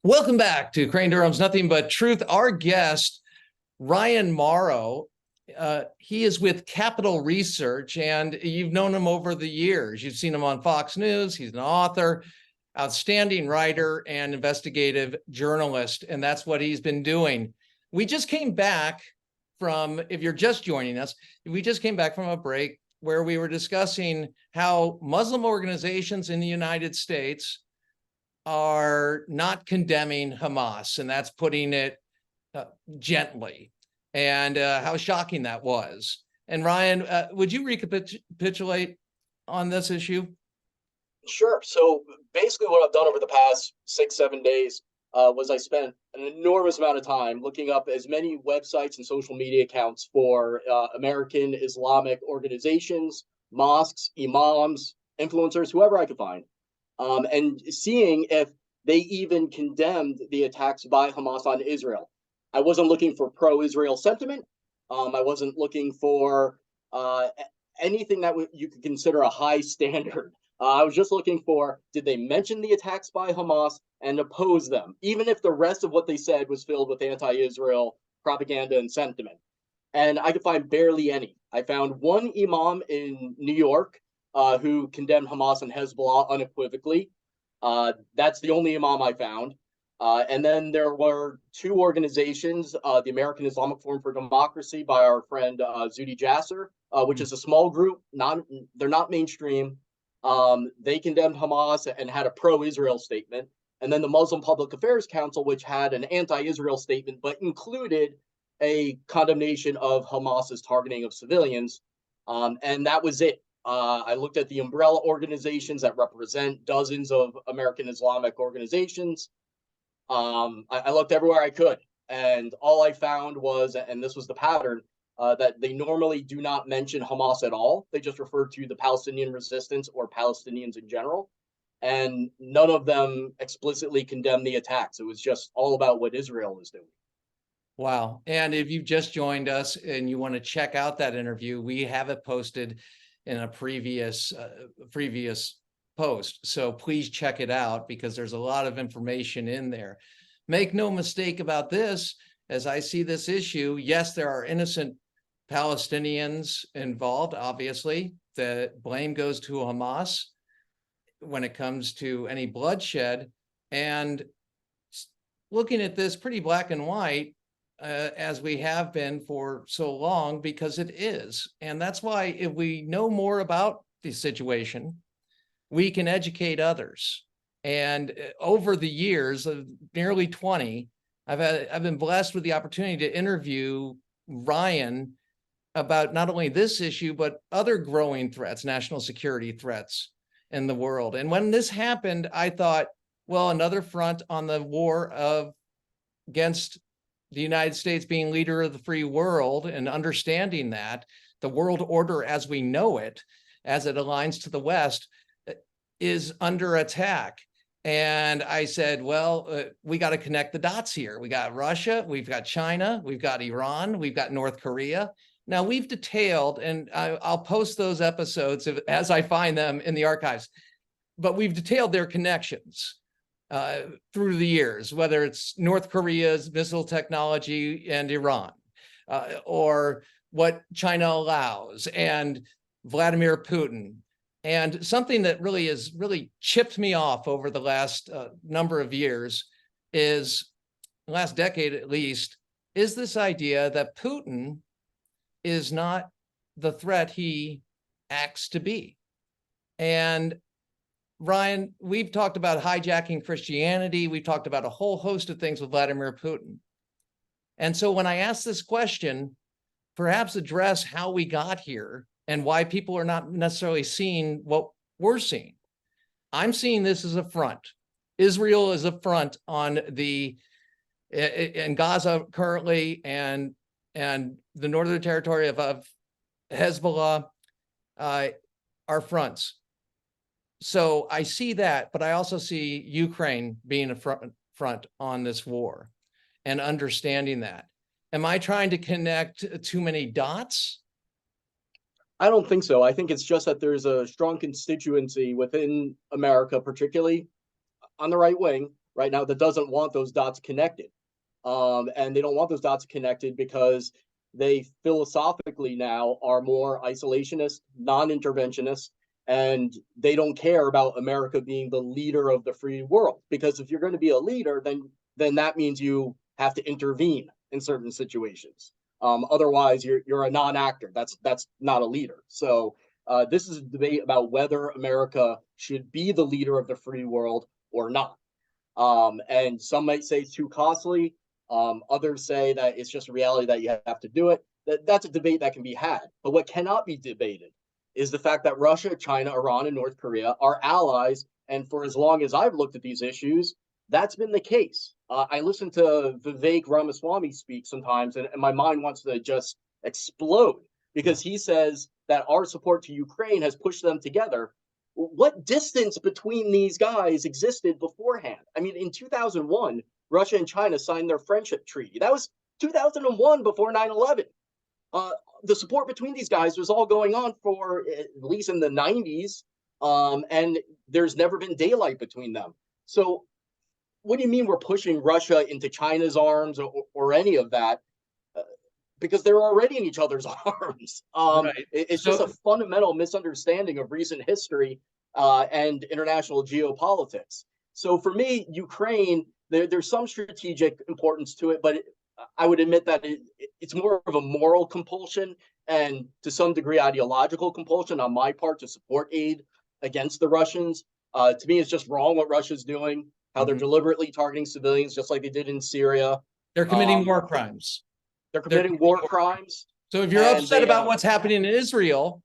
Welcome back to Crane Durham's Nothing But Truth. Our guest, Ryan Mauro, he is with Capital Research, and you've known him over the years. You've seen him on Fox News. He's an author, outstanding writer, and investigative journalist, and that's what he's been doing. We just came back from, if you're just joining us, we just came back from a break where we were discussing how Muslim organizations in the United States are not condemning Hamas, and that's putting it gently, and how shocking that was. And Ryan, would you recapitulate on this issue? Sure. So basically, what I've done over the past 6, 7 days was I spent an enormous amount of time looking up as many websites and social media accounts for American Islamic organizations, mosques, imams, influencers, whoever I could find, and seeing if they even condemned the attacks by Hamas on Israel. I wasn't looking for pro-Israel sentiment. I wasn't looking for anything that you could consider a high standard. I was just looking for, did they mention the attacks by Hamas and oppose them, even if the rest of what they said was filled with anti-Israel propaganda and sentiment? And I could find barely any. I found one imam in New York who condemned Hamas and Hezbollah unequivocally. That's the only imam I found. And then there were two organizations, the American Islamic Forum for Democracy by our friend Zuhdi Jasser, which is a small group. They're not mainstream. They condemned Hamas and had a pro-Israel statement. And then the Muslim Public Affairs Council, which had an anti-Israel statement, but included a condemnation of Hamas's targeting of civilians. And that was it. I looked at the umbrella organizations that represent dozens of American Islamic organizations. I looked everywhere I could, and all I found was, and this was the pattern, that they normally do not mention Hamas at all. They just refer to the Palestinian resistance or Palestinians in general, and none of them explicitly condemn the attacks. It was just all about what Israel is doing. Wow. And if you've just joined us and you want to check out that interview, we have it posted in a previous post. So please check it out, because there's a lot of information in there. Make no mistake about this, as I see this issue, yes, there are innocent Palestinians involved, obviously. The blame goes to Hamas when it comes to any bloodshed. And looking at this pretty black and white, as we have been for so long, because it is. And that's why, if we know more about the situation, we can educate others. And over the years of nearly 20, I've been blessed with the opportunity to interview Ryan about not only this issue, but other growing threats, national security threats in the world. And when this happened, I thought, well, another front on the war against the United States being leader of the free world, and understanding that the world order as we know it, as it aligns to the West, is under attack. And I said, well, we got to connect the dots here. We got Russia, we've got China, we've got Iran, we've got North Korea. Now, we've detailed, and I'll post those episodes as I find them in the archives, but we've detailed their connections through the years, whether it's North Korea's missile technology and Iran, or what China allows, and Vladimir Putin. And something that really has chipped me off over the last number of years, is, last decade at least, is this idea that Putin is not the threat he acts to be. And Ryan, we've talked about hijacking Christianity. We've talked about a whole host of things with Vladimir Putin. And so when I ask this question, perhaps address how we got here and why people are not necessarily seeing what we're seeing. I'm seeing this as a front. Israel is a front on in Gaza currently, and the northern territory of Hezbollah are fronts. So I see that, but I also see Ukraine being a front on this war, and understanding that. Am I trying to connect too many dots? I don't think so. I think it's just that there's a strong constituency within America, particularly on the right wing, right now that doesn't want those dots connected. And they don't want those dots connected because they philosophically now are more isolationist, non-interventionist, and they don't care about America being the leader of the free world. Because if you're going to be a leader, then that means you have to intervene in certain situations. Otherwise, you're a non-actor. That's not a leader. So this is a debate about whether America should be the leader of the free world or not. And some might say it's too costly. Others say that it's just a reality that you have to do it. That's a debate that can be had. But what cannot be debated is the fact that Russia, China, Iran, and North Korea are allies. And for as long as I've looked at these issues, that's been the case. I listen to Vivek Ramaswamy speak sometimes, and my mind wants to just explode because he says that our support to Ukraine has pushed them together. What distance between these guys existed beforehand? I mean, in 2001, Russia and China signed their friendship treaty. That was 2001 before 9/11. The support between these guys was all going on for at least in the 90s, and there's never been daylight between them. So what do you mean we're pushing Russia into China's arms or any of that? Because they're already in each other's arms. Right. It's just a fundamental misunderstanding of recent history and international geopolitics. So for me, Ukraine, there's some strategic importance to it, but I would admit that it's more of a moral compulsion and to some degree ideological compulsion on my part to support aid against the Russians. To me, it's just wrong what Russia's doing, how they're deliberately targeting civilians, just like they did in Syria. They're committing war crimes. They're committing war crimes. So if you're upset about what's happening in Israel,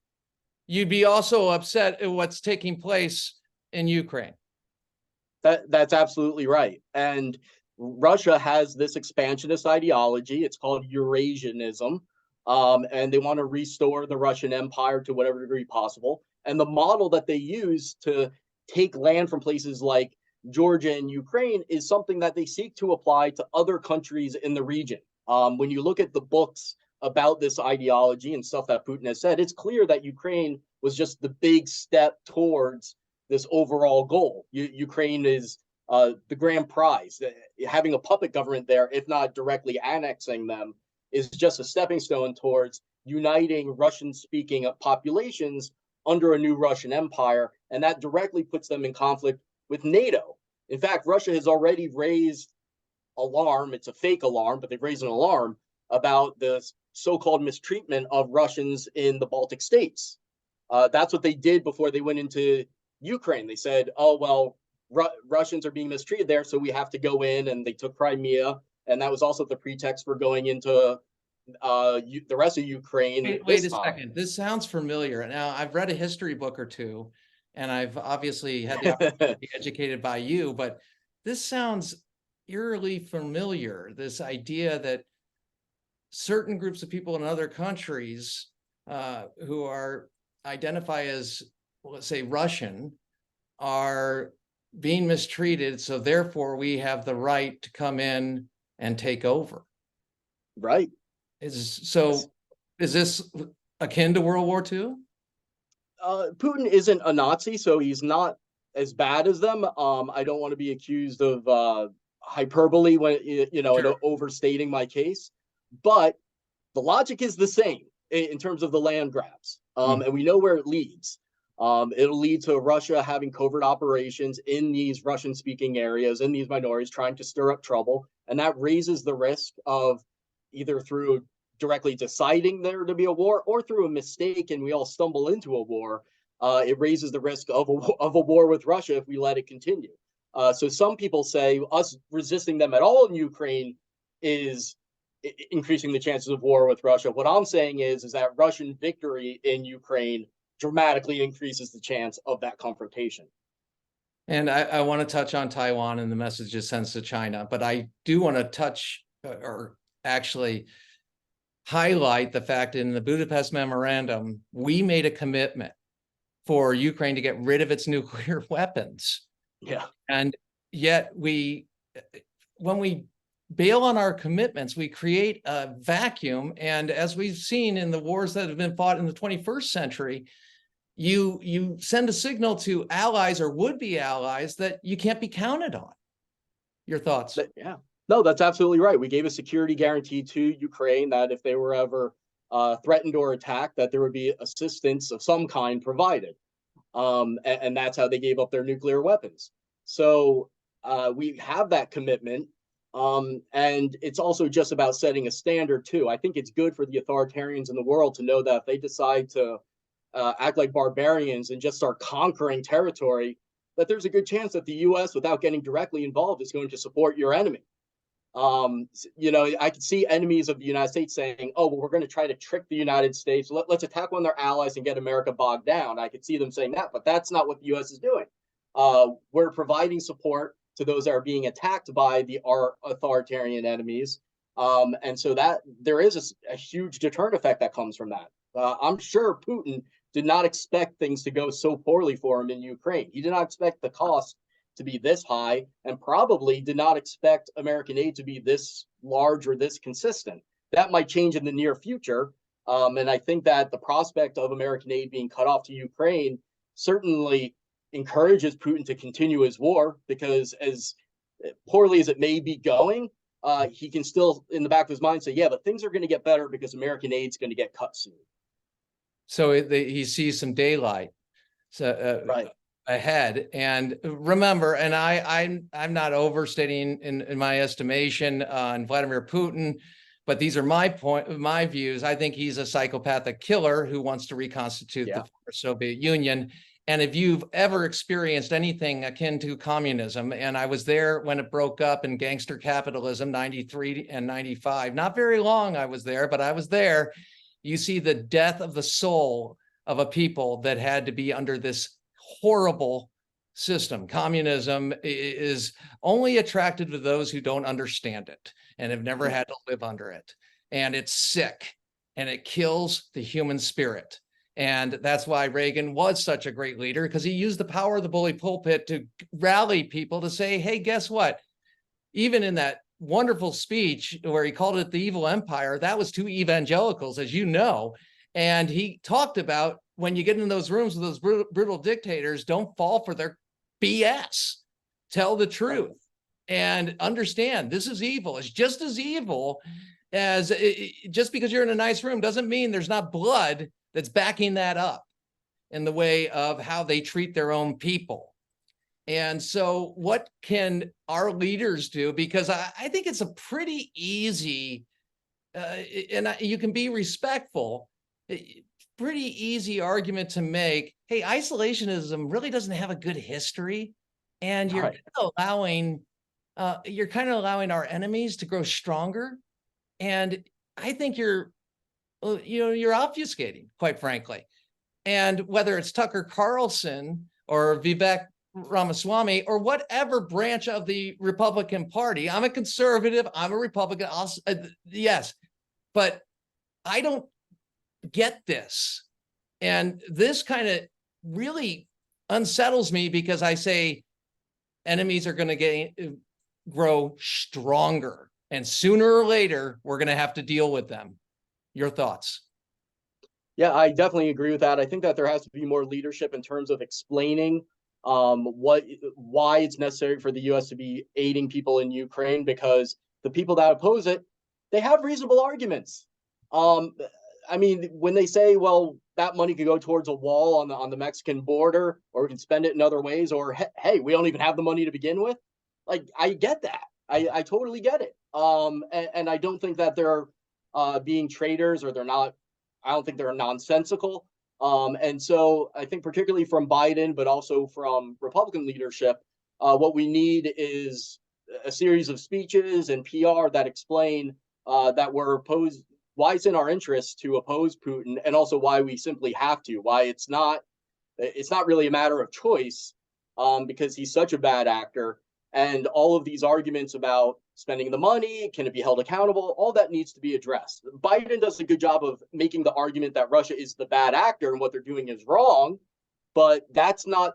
you'd be also upset at what's taking place in Ukraine. That's absolutely right. And Russia has this expansionist ideology. It's called Eurasianism. And they want to restore the Russian Empire to whatever degree possible. And the model that they use to take land from places like Georgia and Ukraine is something that they seek to apply to other countries in the region. When you look at the books about this ideology and stuff that Putin has said, it's clear that Ukraine was just the big step towards this overall goal. Ukraine is the grand prize. Having a puppet government there, if not directly annexing them, is just a stepping stone towards uniting Russian-speaking populations under a new Russian empire, and that directly puts them in conflict with NATO. In fact, Russia has already raised alarm. It's a fake alarm, but they've raised an alarm about the so-called mistreatment of Russians in the Baltic states. That's what they did before they went into Ukraine. They said, oh, well, Russians are being mistreated there, so we have to go in, and they took Crimea, and that was also the pretext for going into the rest of Ukraine. Wait a second. This sounds familiar. Now, I've read a history book or two, and I've obviously had the opportunity to be educated by you, but this sounds eerily familiar, this idea that certain groups of people in other countries who are identify as, let's say, Russian, are being mistreated, so therefore we have the right to come in and take over. Right. Is this akin to World War II? Putin isn't a Nazi, so he's not as bad as them. I don't want to be accused of hyperbole when sure, overstating my case, but the logic is the same in terms of the land grabs, and we know where it leads. It'll lead to Russia having covert operations in these Russian-speaking areas, in these minorities, trying to stir up trouble, and that raises the risk of either through directly deciding there to be a war or through a mistake and we all stumble into a war. It raises the risk of a war with Russia if we let it continue. So some people say us resisting them at all in Ukraine is increasing the chances of war with Russia. What I'm saying is that Russian victory in Ukraine dramatically increases the chance of that confrontation. And I want to touch on Taiwan and the message it sends to China, but I do want to touch or actually highlight the fact in the Budapest Memorandum, we made a commitment for Ukraine to get rid of its nuclear weapons. Yeah. And yet when we bail on our commitments, we create a vacuum. And as we've seen in the wars that have been fought in the 21st century, you send a signal to allies or would-be allies that you can't be counted on. Your thoughts? Yeah, no, that's absolutely right. We gave a security guarantee to Ukraine that if they were ever threatened or attacked, that there would be assistance of some kind provided. And that's how they gave up their nuclear weapons. So we have that commitment. And it's also just about setting a standard too. I think it's good for the authoritarians in the world to know that if they decide to act like barbarians and just start conquering territory, that there's a good chance that the U.S., without getting directly involved, is going to support your enemy. I could see enemies of the United States saying, "Oh, well, we're going to try to trick the United States. Let's attack one of their allies and get America bogged down." I could see them saying that, but that's not what the U.S. is doing. We're providing support to those that are being attacked by our authoritarian enemies, and so that there is a huge deterrent effect that comes from that. I'm sure Putin did not expect things to go so poorly for him in Ukraine. He did not expect the cost to be this high, and probably did not expect American aid to be this large or this consistent. That might change in the near future. And I think that the prospect of American aid being cut off to Ukraine certainly encourages Putin to continue his war, because as poorly as it may be going, he can still, in the back of his mind, say, yeah, but things are going to get better because American aid's going to get cut soon. So he sees some daylight. So right. Ahead. And remember, and I'm not overstating in my estimation on Vladimir Putin, but these are my views. I think he's a psychopathic killer who wants to reconstitute the former Soviet Union. And if you've ever experienced anything akin to communism, and I was there when it broke up in gangster capitalism, 93 and 95, not very long I was there, but I was there. You see the death of the soul of a people that had to be under this horrible system. Communism is only attracted to those who don't understand it and have never had to live under it. And it's sick and it kills the human spirit. And that's why Reagan was such a great leader, because he used the power of the bully pulpit to rally people to say, hey, guess what? Even in that wonderful speech where he called it the evil empire, that was to evangelicals, as you know. And he talked about, when you get in those rooms with those brutal dictators, don't fall for their BS. Tell the truth and understand this is evil. It's just as evil as just because you're in a nice room doesn't mean there's not blood that's backing that up in the way of how they treat their own people. And so what can our leaders do? Because I think it's a pretty easy, and you can be respectful, pretty easy argument to make. Hey, isolationism really doesn't have a good history, and you're allowing our enemies to grow stronger. And I think you're obfuscating, quite frankly. And whether it's Tucker Carlson or Vivek Ramaswamy or whatever branch of the Republican Party, I'm a conservative, I'm a Republican, yes, but I don't get this. And this kind of really unsettles me, because I say enemies are going to grow stronger, and sooner or later we're going to have to deal with them. Your thoughts? Yeah, I definitely agree with that. I think that there has to be more leadership in terms of explaining why it's necessary for the U.S. to be aiding people in Ukraine, because the people that oppose it, they have reasonable arguments. I mean, when they say, well, that money could go towards a wall on the Mexican border, or we can spend it in other ways, or hey, we don't even have the money to begin with. Like, I get that. I totally get it. And I don't think that they're being traitors, or they're not. I don't think they're nonsensical. And so I think particularly from Biden, but also from Republican leadership, what we need is a series of speeches and PR that explain that we're opposed, why it's in our interest to oppose Putin, and also why we simply have to, why it's not really a matter of choice, because he's such a bad actor. And all of these arguments about spending the money, can it be held accountable, all that needs to be addressed. Biden does a good job of making the argument that Russia is the bad actor and what they're doing is wrong, but that's not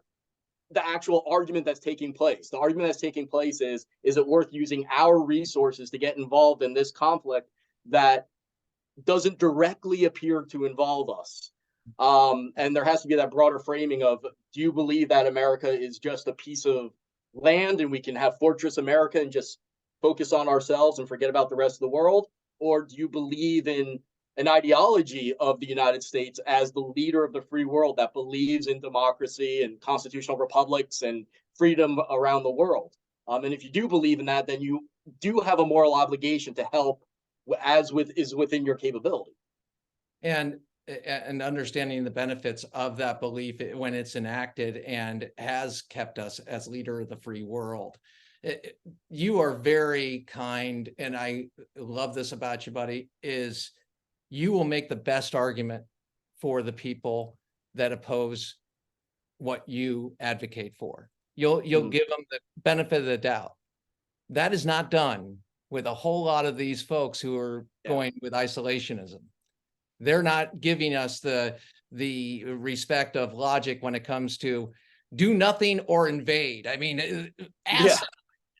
the actual argument that's taking place. The argument that's taking place is it worth using our resources to get involved in this conflict that doesn't directly appear to involve us? And there has to be that broader framing of, do you believe that America is just a piece of land and we can have Fortress America and just focus on ourselves and forget about the rest of the world? Or do you believe in an ideology of the United States as the leader of the free world that believes in democracy and constitutional republics and freedom around the world? And if you do believe in that, then you do have a moral obligation to help as with is within your capability. And understanding the benefits of that belief when it's enacted and has kept us as leader of the free world. You are very kind, and I love this about you, buddy, is you will make the best argument for the people that oppose what you advocate for. You'll give them the benefit of the doubt. That is not done with a whole lot of these folks who are going with isolationism. They're not giving us the respect of logic when it comes to do nothing or invade. I mean,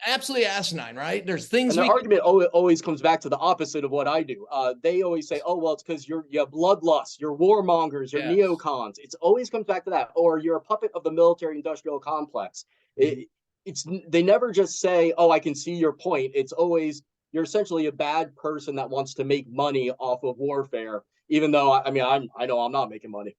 absolutely asinine, right? There's things And the we argument always comes back to the opposite of what I do. They always say, "Oh, well, it's because you have bloodlust, you're warmongers, you're yes. neocons." It's always comes back to that, or you're a puppet of the military-industrial complex. It's they never just say, "Oh, I can see your point." It's always you're essentially a bad person that wants to make money off of warfare. Even though I mean, I know I'm not making money.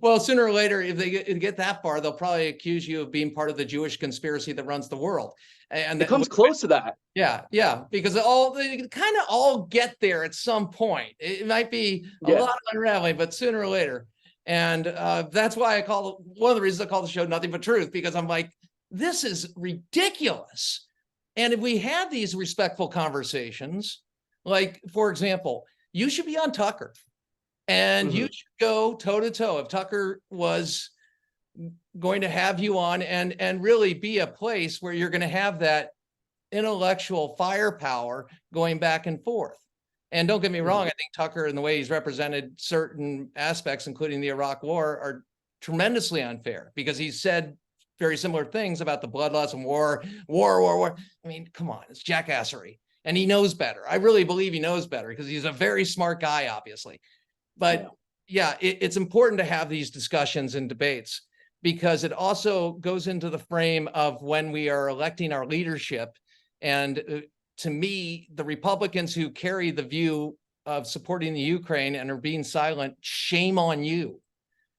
Well, sooner or later, if they get that far, they'll probably accuse you of being part of the Jewish conspiracy that runs the world. And It comes close to that. yeah, because they kind of all get there at some point. It might be a lot of unraveling, but sooner or later. And that's why one of the reasons I call the show Nothing But Truth, because I'm like, this is ridiculous. And if we had these respectful conversations, like, for example, you should be on Tucker. And you should go toe to toe if Tucker was going to have you on and really be a place where you're going to have that intellectual firepower going back and forth. And don't get me wrong, I think Tucker and the way he's represented certain aspects, including the Iraq War, are tremendously unfair because he said very similar things about the bloodlust and war. I mean, come on, it's jackassery. And he knows better. I really believe he knows better because he's a very smart guy, obviously. But it's important to have these discussions and debates because it also goes into the frame of when we are electing our leadership. And to me, the Republicans who carry the view of supporting the Ukraine and are being silent, shame on you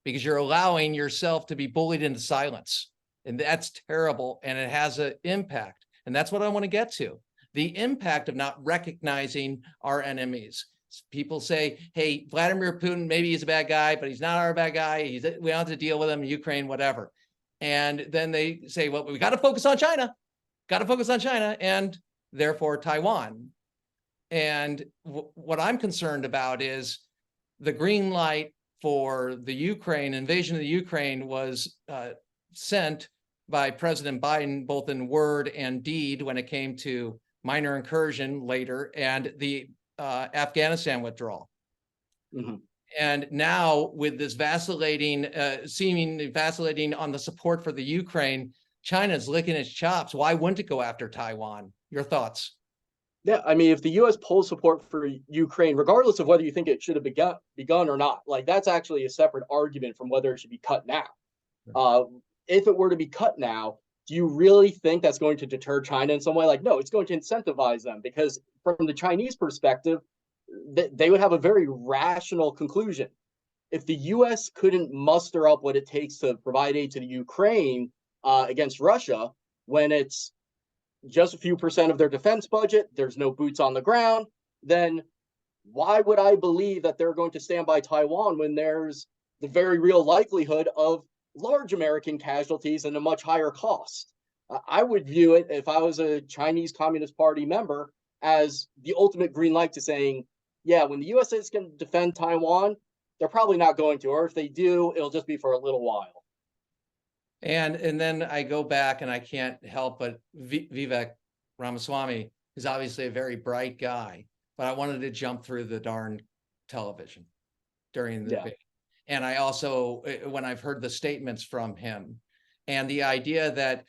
because you're allowing yourself to be bullied into silence. And that's terrible. And it has an impact. And that's what I want to get to. The impact of not recognizing our enemies. People say, hey, Vladimir Putin, maybe he's a bad guy, but he's not our bad guy. We don't have to deal with him, Ukraine, whatever. And then they say, well, we got to focus on China, and therefore Taiwan. And what I'm concerned about is the green light for the Ukraine invasion of the Ukraine was sent by President Biden, both in word and deed when it came to minor incursion later and the Afghanistan withdrawal. And now with this seemingly vacillating on the support for the Ukraine, China's licking its chops. Why wouldn't it go after Taiwan? Your thoughts? Yeah, I mean, if the U.S. pulls support for Ukraine, regardless of whether you think it should have begun or not, like that's actually a separate argument from whether it should be cut now. If it were to be cut now, do you really think that's going to deter China in some way? Like, no, it's going to incentivize them because from the Chinese perspective, they would have a very rational conclusion. If the U.S. couldn't muster up what it takes to provide aid to the Ukraine against Russia, when it's just a few percent of their defense budget, there's no boots on the ground, then why would I believe that they're going to stand by Taiwan when there's the very real likelihood of large American casualties and a much higher cost? I would view it, if I was a Chinese Communist Party member, as the ultimate green light to saying, yeah, when the U.S. is going to defend Taiwan, they're probably not going to, or if they do, it'll just be for a little while. And then I go back and I can't help but Vivek Ramaswamy is obviously a very bright guy, but I wanted to jump through the darn television during the debate. And I also, when I've heard the statements from him and the idea that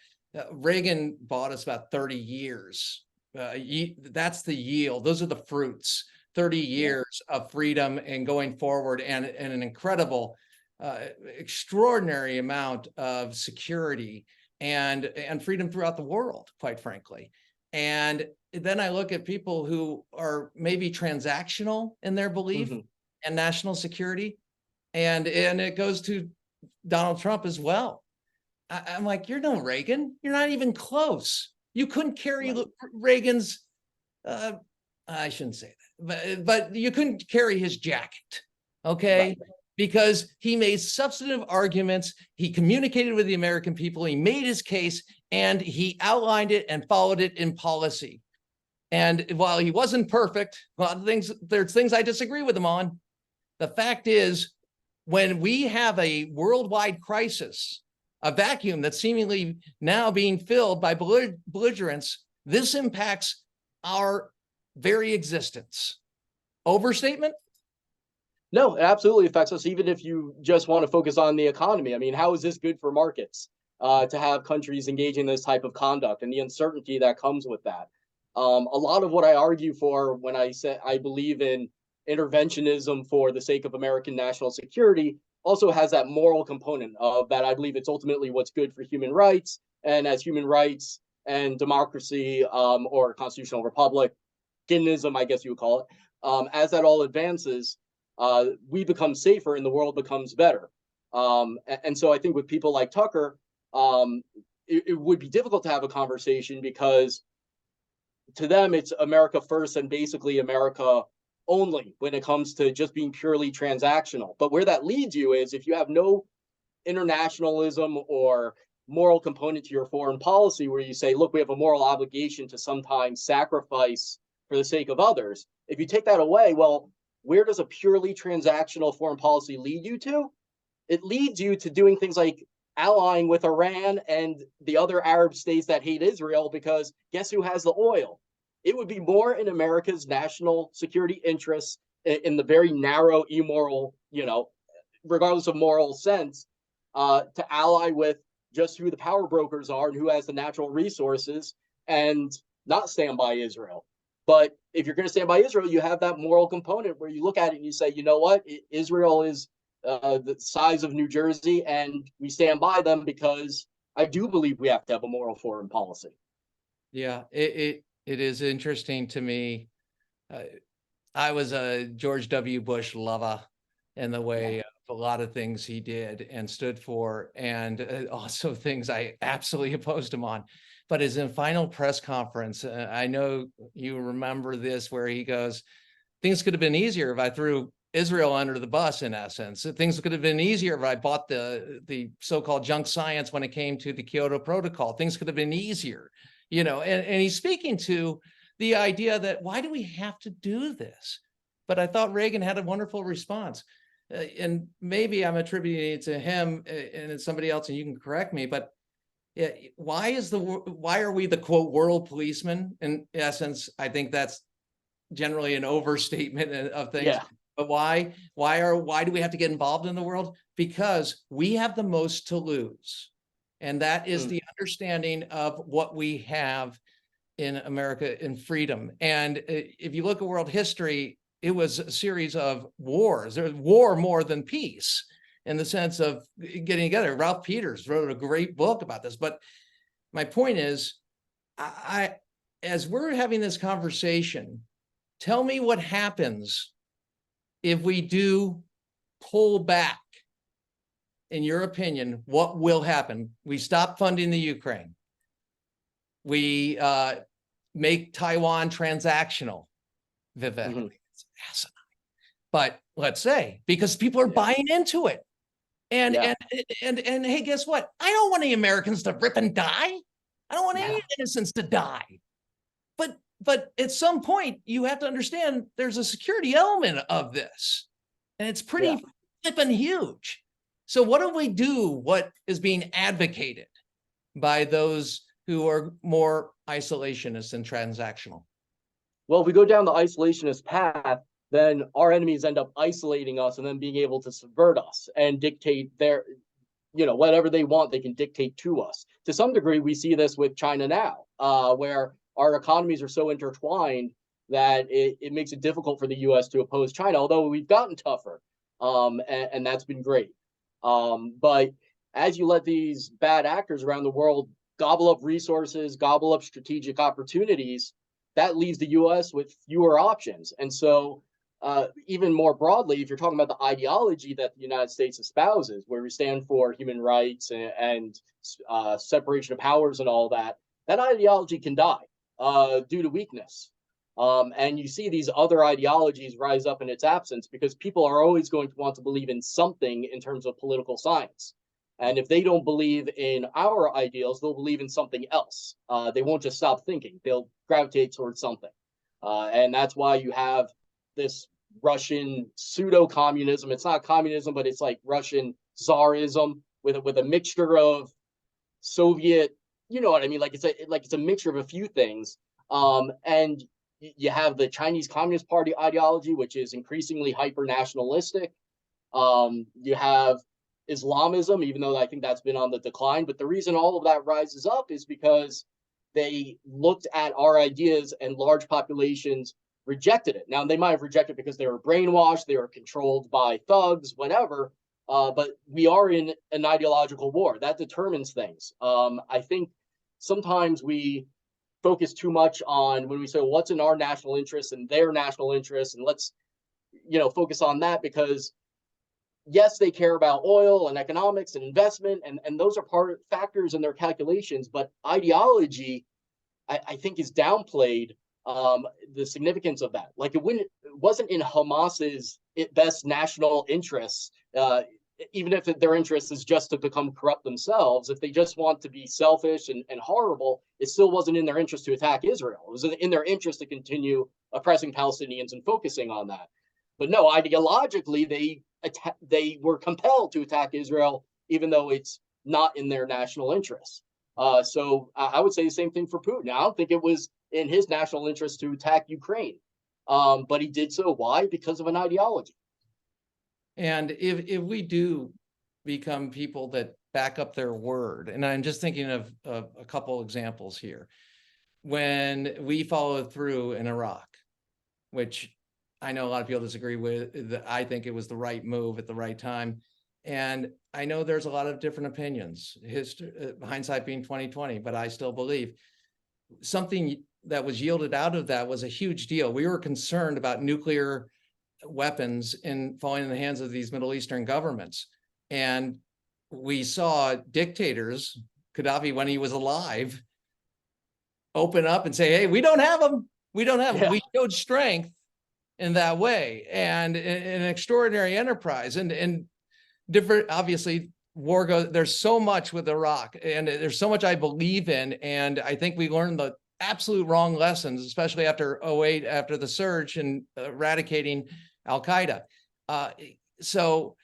Reagan bought us about 30 years, that's the yield. Those are the fruits, 30 years of freedom and going forward and an incredible extraordinary amount of security and freedom throughout the world, quite frankly. And then I look at people who are maybe transactional in their belief and national security, and it goes to Donald Trump as well. I'm like, you're no Reagan. You're not even close. You couldn't carry Reagan's. I shouldn't say that, but you couldn't carry his jacket, okay? Because he made substantive arguments. He communicated with the American people. He made his case, and he outlined it and followed it in policy. And while he wasn't perfect, a lot of things, there's things I disagree with him on. The fact is, when we have a worldwide crisis, a vacuum that's seemingly now being filled by belligerents, this impacts our very existence. Overstatement? No, it absolutely affects us, even if you just want to focus on the economy. I mean, how is this good for markets to have countries engaging in this type of conduct and the uncertainty that comes with that? A lot of what I argue for when I say I believe in interventionism for the sake of American national security also has that moral component of that. I believe it's ultimately what's good for human rights, and as human rights and democracy, or constitutional republicanism, I guess you would call it, as that all advances, we become safer and the world becomes better. And so I think with people like Tucker, it would be difficult to have a conversation because to them it's America first and basically America only when it comes to just being purely transactional. But where that leads you is if you have no internationalism or moral component to your foreign policy, where you say, look, we have a moral obligation to sometimes sacrifice for the sake of others. If you take that away, well, where does a purely transactional foreign policy lead you to? It leads you to doing things like allying with Iran and the other Arab states that hate Israel, because guess who has the oil? It would be more in America's national security interests in the very narrow, immoral, regardless of moral sense, to ally with just who the power brokers are and who has the natural resources and not stand by Israel. But if you're going to stand by Israel, you have that moral component where you look at it and you say, you know what, Israel is the size of New Jersey, and we stand by them because I do believe we have to have a moral foreign policy. Yeah, it is interesting to me. I was a George W. Bush lover in the way of a lot of things he did and stood for, and also things I absolutely opposed him on. But his final press conference, I know you remember this, where he goes, things could have been easier if I threw Israel under the bus, in essence. Things could have been easier if I bought the so-called junk science when it came to the Kyoto Protocol. Things could have been easier, and he's speaking to the idea that why do we have to do this? But I thought Reagan had a wonderful response. And maybe I'm attributing it to him and it's somebody else, and you can correct me, but why are we the quote world policeman? In essence, I think that's generally an overstatement of things. Yeah. But why do we have to get involved in the world? Because we have the most to lose. And that is the understanding of what we have in America in freedom. And if you look at world history, it was a series of wars. There was war more than peace in the sense of getting together. Ralph Peters wrote a great book about this. But my point is, as we're having this conversation, tell me what happens if we do pull back. In your opinion, what will happen? We stop funding the Ukraine. We make Taiwan transactional. Vivek, it's asinine. But let's say, because people are buying into it. And hey, guess what? I don't want any Americans to rip and die. I don't want any innocents to die. But at some point, you have to understand there's a security element of this. And it's pretty flippin' huge. So what do we do? What is being advocated by those who are more isolationist and transactional? Well, if we go down the isolationist path, then our enemies end up isolating us and then being able to subvert us and dictate their, whatever they want, they can dictate to us. To some degree, we see this with China now, where our economies are so intertwined that it makes it difficult for the U.S. to oppose China, although we've gotten tougher, and that's been great. But as you let these bad actors around the world gobble up resources, gobble up strategic opportunities, that leaves the US with fewer options. And so, even more broadly, if you're talking about the ideology that the United States espouses, where we stand for human rights and separation of powers and all that, that ideology can die due to weakness. And you see these other ideologies rise up in its absence because people are always going to want to believe in something in terms of political science. And if they don't believe in our ideals, they'll believe in something else. They won't just stop thinking, they'll gravitate towards something. And that's why you have this Russian pseudo communism. It's not communism, but it's like Russian Tsarism with a mixture of Soviet, you know what I mean? Like it's a mixture of a few things. And you have the Chinese Communist Party ideology, which is increasingly hyper nationalistic. You have Islamism, even though I think that's been on the decline. But the reason all of that rises up is because they looked at our ideas and large populations rejected it. Now, they might have rejected it because they were brainwashed, they were controlled by thugs, whatever. But we are in an ideological war that determines things. I think sometimes we focus too much on when we say, well, what's in our national interest and their national interest, and let's focus on that, because yes, they care about oil and economics and investment, and those are factors in their calculations, but ideology, I think, is downplayed, the significance of that. Like it wasn't in Hamas's best national interests, even if their interest is just to become corrupt themselves. If they just want to be selfish and horrible, it still wasn't in their interest to attack Israel. It was in their interest to continue oppressing Palestinians and focusing on that. But no, ideologically, they were compelled to attack Israel, even though it's not in their national interests. So I would say the same thing for Putin. I don't think it was in his national interest to attack Ukraine, but he did so. Why? Because of an ideology. And if we do become people that back up their word, and I'm just thinking of a couple examples here, when we followed through in Iraq, which I know a lot of people disagree with, I think it was the right move at the right time. And I know there's a lot of different opinions, hindsight being 2020, but I still believe something that was yielded out of that was a huge deal. We were concerned about nuclear weapons falling in the hands of these Middle Eastern governments. And we saw dictators, Gaddafi, when he was alive, open up and say, hey, we don't have them. We don't have them. We showed strength in that way, and an extraordinary enterprise, and different, obviously, war goes, there's so much with Iraq, and there's so much I believe in, and I think we learned the absolute wrong lessons, especially after 2008, after the surge and eradicating Al-Qaeda. So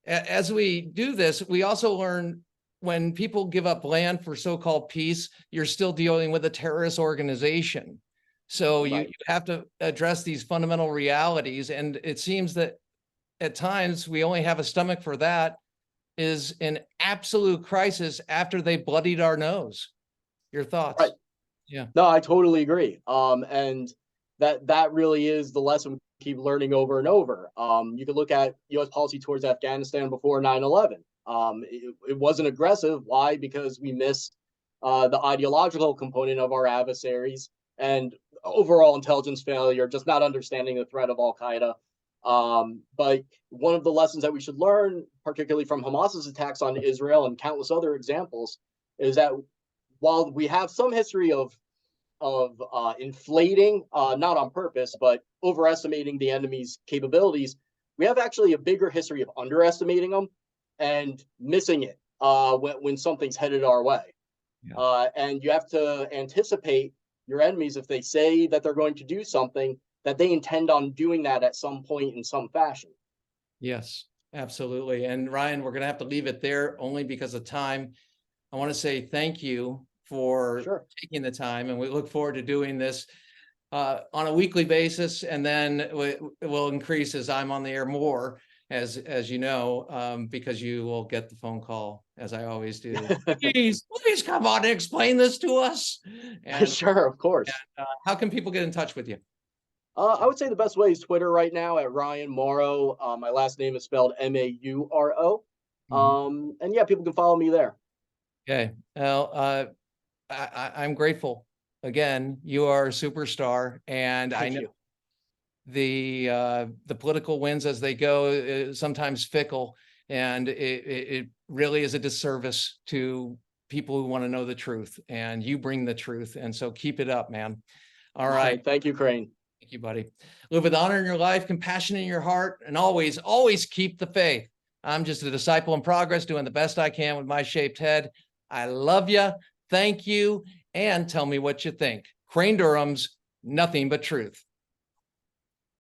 as we do this, we also learn when people give up land for so-called peace, you're still dealing with a terrorist organization. So you have to address these fundamental realities. And it seems that at times we only have a stomach for that is an absolute crisis after they bloodied our nose. Your thoughts? Right. Yeah. No, I totally agree. And that really is the lesson we keep learning over and over. You can look at U.S. policy towards Afghanistan before 9/11. It wasn't aggressive. Why? Because we missed the ideological component of our adversaries and overall intelligence failure, just not understanding the threat of Al-Qaeda. But one of the lessons that we should learn, particularly from Hamas's attacks on Israel and countless other examples, is that while we have some history of inflating, not on purpose, but overestimating the enemy's capabilities, we have actually a bigger history of underestimating them and missing it when something's headed our way. Yeah. And you have to anticipate your enemies if they say that they're going to do something, that they intend on doing that at some point in some fashion. Yes, absolutely. And Ryan, we're going to have to leave it there only because of time. I want to say thank you for taking the time, and we look forward to doing this on a weekly basis, and then it will increase as I'm on the air more, as you know, because you will get the phone call, as I always do. Please come on and explain this to us. And, sure, of course. And, how can people get in touch with you? I would say the best way is Twitter right now at Ryan Mauro. My last name is spelled Mauro. And yeah, people can follow me there. Okay. Well, I'm grateful. Again, you are a superstar, and I Thank know you. the political winds as they go is sometimes fickle, and it really is a disservice to people who want to know the truth, and you bring the truth, and so keep it up, man. All All right. right. Thank you, Crane. Thank you, buddy. Live with honor in your life, compassion in your heart, and always, always keep the faith. I'm just a disciple in progress, doing the best I can with my shaped head. I love you. Thank you. And tell me what you think. Crane Durham's Nothing But Truth.